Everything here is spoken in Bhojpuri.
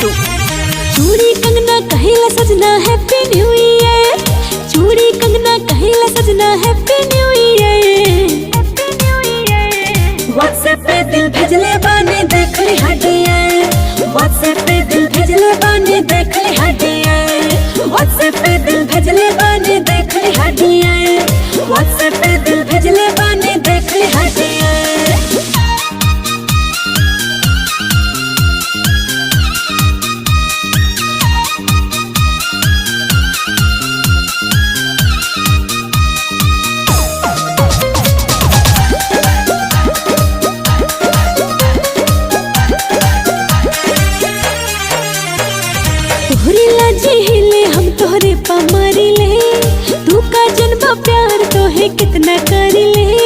2। चूड़ी कंगना कहिला सजना हैप्पी न्यू ईयर, चूड़ी कंगना कहिला सजना हैप्पी न्यू ईयर। व्हाट्सएप पे दिल भेजले बानी देख ली हटिया, व्हाट्सएप पे दिल भेजले बानी देख ली हटिया, व्हाट्सएप पे दिल भेजले बानी देख ली हटिया, व्हाट्सएप पे दिल भेजले बानी देख ली हटिया। तोहरी लाजी हिले हम तोहरे पा मारी ले, तू का जन्म प्यार तो है कितना करी ले।